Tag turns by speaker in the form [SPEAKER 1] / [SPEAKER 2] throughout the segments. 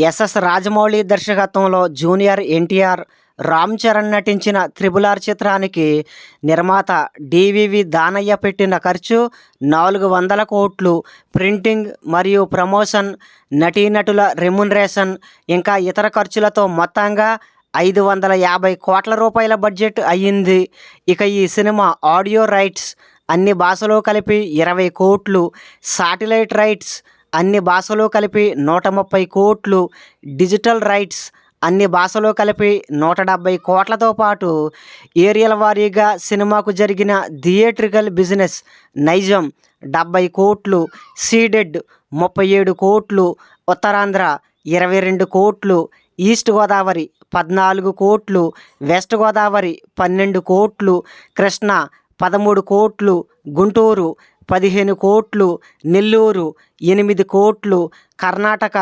[SPEAKER 1] SS Rajamouli దర్శకత్వంలో junior NTR, Ram Charan నటించిన 'triple R' చిత్రానికి నిర్మాత డివివి దానయ్య పెట్టిన ఖర్చు 400 కోట్లు. ప్రింటింగ్ మరియు ప్రమోషన్, నటీనటుల రెమ్యునరేషన్, ఇంకా ఇతర ఖర్చులతో మొత్తంగా 550 కోట్ల రూపాయల బడ్జెట్ అయ్యింది. ఇక ఈ సినిమా ఆడియో రైట్స్ అన్ని భాషలో కలిపి 20 కోట్లు, శాటిలైట్ రైట్స్ అన్ని భాషలో కలిపి 130 కోట్లు, డిజిటల్ రైట్స్ అన్ని భాషలో కలిపి 170 కోట్లతో పాటు ఏరియల్ వారీగా సినిమాకు జరిగిన థియేట్రికల్ బిజినెస్ నైజం 70 కోట్లు, సీడెడ్ 37 కోట్లు, ఉత్తరాంధ్ర 22 కోట్లు, ఈస్ట్ గోదావరి 14 కోట్లు, వెస్ట్ గోదావరి 12 కోట్లు, కృష్ణా 13 కోట్లు, గుంటూరు 15 కోట్లు, నెల్లూరు 8 కోట్లు, కర్ణాటక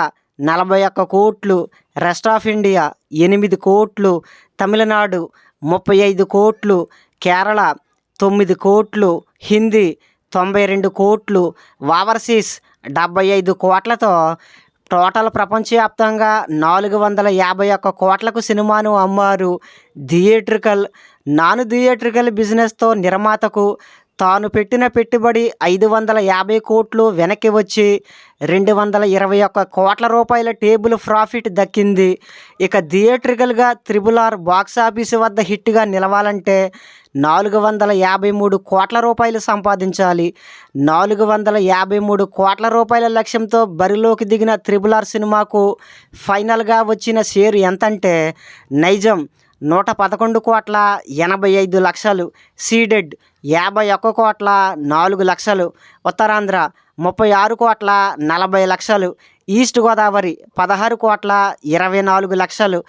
[SPEAKER 1] 41 కోట్లు, రెస్ట్ ఆఫ్ ఇండియా 8 కోట్లు, తమిళనాడు 35 కోట్లు, కేరళ 9 కోట్లు, హిందీ 92 కోట్లు, ఓవర్సీస్ 75 కోట్లతో టోటల్ ప్రపంచవ్యాప్తంగా 451 కోట్లకు సినిమాను అమ్మారు. థియేట్రికల్, నాన్ థియేట్రికల్ బిజినెస్తో నిర్మాతకు తాను పెట్టిన పెట్టుబడి 550 కోట్లు వెనక్కి వచ్చి 221 కోట్ల రూపాయల టేబుల్ ప్రాఫిట్ దక్కింది. ఇక థియేట్రికల్గా 'త్రిబుల్ ఆర్' బాక్సాఫీసు వద్ద హిట్గా నిలవాలంటే 453 కోట్ల రూపాయలు సంపాదించాలి. 453 కోట్ల రూపాయల లక్ష్యంతో బరిలోకి దిగిన 'త్రిబుల్ ఆర్' సినిమాకు ఫైనల్గా వచ్చిన షేరు ఎంతంటే నైజం 111 కోట్ల 85 లక్షలు, సీడెడ్ 51 కోట్ల 4 లక్షలు, ఉత్తరాంధ్ర 36 కోట్ల 40 లక్షలు, ఈస్ట్ గోదావరి 16 కోట్ల 24 లక్షలు,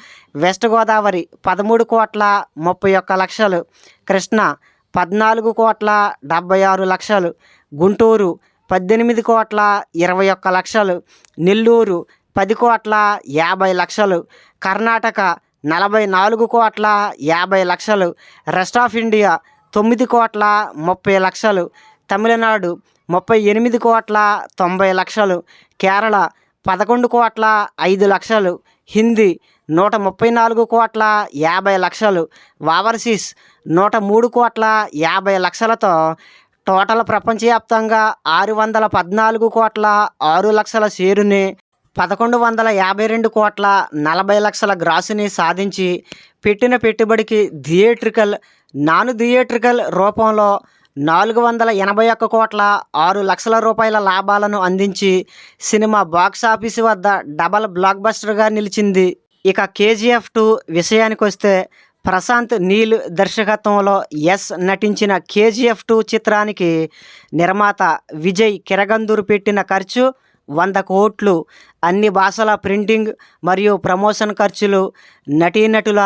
[SPEAKER 1] వెస్ట్ గోదావరి 13 కోట్ల 31 లక్షలు, కృష్ణా 14 కోట్ల 76 లక్షలు, గుంటూరు 18 కోట్ల 21 లక్షలు, నెల్లూరు 10 కోట్ల 50 లక్షలు, కర్ణాటక 44 కోట్ల 50 లక్షలు, రెస్ట్ ఆఫ్ ఇండియా 9 కోట్ల 30 లక్షలు, తమిళనాడు 38 కోట్ల 90 లక్షలు, కేరళ 11 కోట్ల 5 లక్షలు, హిందీ 134 కోట్ల 50 లక్షలు, ఓవర్సీస్ 103 కోట్ల 50 లక్షలతో టోటల్ ప్రపంచవ్యాప్తంగా 614 కోట్ల 6 లక్షల షేరుని 1152 కోట్ల 40 లక్షల గ్రాసుని సాధించి పెట్టిన పెట్టుబడికి థియేట్రికల్, నాన్ థియేట్రికల్ రూపంలో 481 కోట్ల 6 లక్షల రూపాయల లాభాలను అందించి సినిమా బాక్సాఫీసు వద్ద డబల్ బ్లాక్ బస్టర్గా నిలిచింది. ఇక కేజీఎఫ్ 2 విషయానికి వస్తే ప్రశాంత్ నీల్ దర్శకత్వంలో ఎస్ నటించిన కేజీఎఫ్ 2 చిత్రానికి నిర్మాత విజయ్ కిరగందూర్ పెట్టిన ఖర్చు 100 కోట్లు. అన్ని భాషల ప్రింటింగ్ మరియు ప్రమోషన్ ఖర్చులు, నటీనటుల,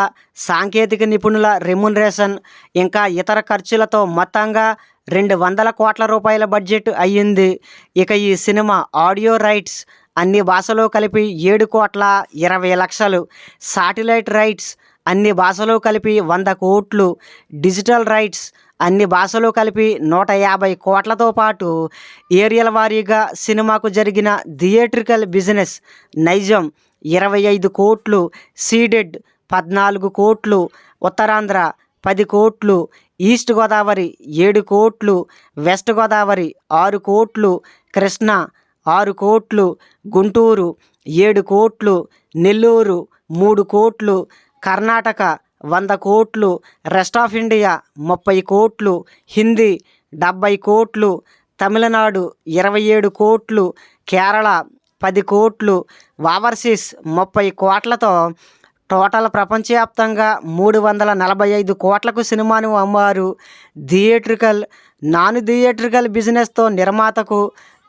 [SPEAKER 1] సాంకేతిక నిపుణుల రెమ్యునరేషన్, ఇంకా ఇతర ఖర్చులతో మొత్తంగా 200 కోట్ల రూపాయల బడ్జెట్ అయ్యింది. ఇక ఈ సినిమా ఆడియో రైట్స్ అన్ని భాషలో కలిపి 7 కోట్ల 20 లక్షలు, శాటిలైట్ రైట్స్ అన్ని భాషలో కలిపి 100 కోట్లు, డిజిటల్ రైట్స్ అన్ని భాషలో కలిపి 150 కోట్లతో పాటు ఏరియల్ వారీగా సినిమాకు జరిగిన థియేట్రికల్ బిజినెస్ నైజం 25 కోట్లు, సీడెడ్ 14 కోట్లు, ఉత్తరాంధ్ర 10 కోట్లు, ఈస్ట్ గోదావరి 7 కోట్లు, వెస్ట్ గోదావరి 6 కోట్లు, కృష్ణా 6 కోట్లు, గుంటూరు 7 కోట్లు, నెల్లూరు 3 కోట్లు, కర్ణాటక 100 కోట్లు, రెస్ట్ ఆఫ్ ఇండియా 30 కోట్లు, హిందీ 70 కోట్లు, తమిళనాడు 27 కోట్లు, కేరళ 10 కోట్లు, ఓవర్సీస్ 30 కోట్లతో టోటల్ ప్రపంచవ్యాప్తంగా 345 కోట్లకు సినిమాను అమ్మారు. థియేట్రికల్, నాన్ థియేట్రికల్ బిజినెస్తో నిర్మాతకు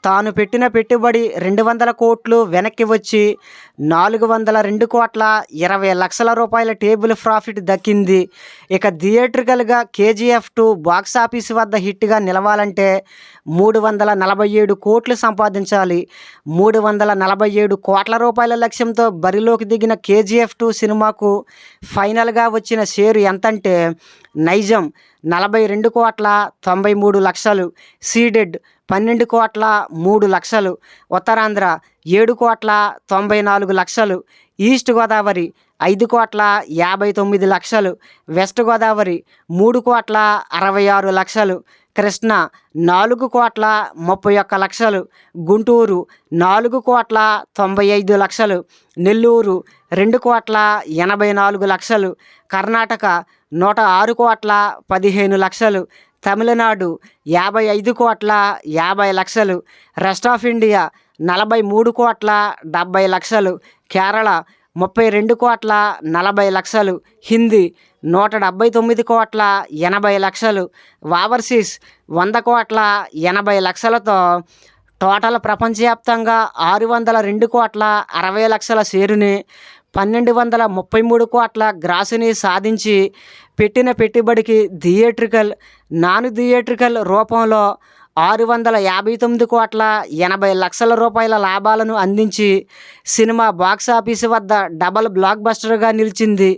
[SPEAKER 1] తాను పెట్టిన పెట్టుబడి 200 కోట్లు వెనక్కి వచ్చి 402 కోట్ల 20 లక్షల రూపాయల టేబుల్ ప్రాఫిట్ దక్కింది. ఇక థియేట్రికల్గా కేజీఎఫ్ 2 బాక్సాఫీసు వద్ద హిట్గా నిలవాలంటే 347 కోట్లు సంపాదించాలి. 347 కోట్ల రూపాయల లక్ష్యంతో బరిలోకి దిగిన కేజీఎఫ్ 2 సినిమాకు ఫైనల్గా వచ్చిన షేరు ఎంతంటే నైజం 42 కోట్ల 93 లక్షలు, సీడెడ్ 12 కోట్ల 3 లక్షలు, Uttarandhra 7,94,00,000, east Godavari 5,59,00,000, west Godavari 3,66,00,000, Krishna 4,31,00,000, Guntur 4,95,00,000, Nellore 2,84,00,000, Karnataka 106,15,00,000, Tamil Nadu 55,50,00,000, rest of India 43,70,00,000, Kerala 32,40,00,000, Hindi 179,80,00,000, overseas 100,80,00,000తో టోటల్ ప్రపంచవ్యాప్తంగా 602,60,00,000 షేరుని, 1,233 కోట్ల గ్రాసుని సాధించి పెట్టిన పెట్టుబడికి థియేట్రికల్, నాన్ థియేట్రికల్ రూపంలో 659,80,00,000 రూపాయల లాభాలను అందించి సినిమా బాక్సాఫీసు వద్ద డబల్ బ్లాక్ బస్టర్గా నిలిచింది.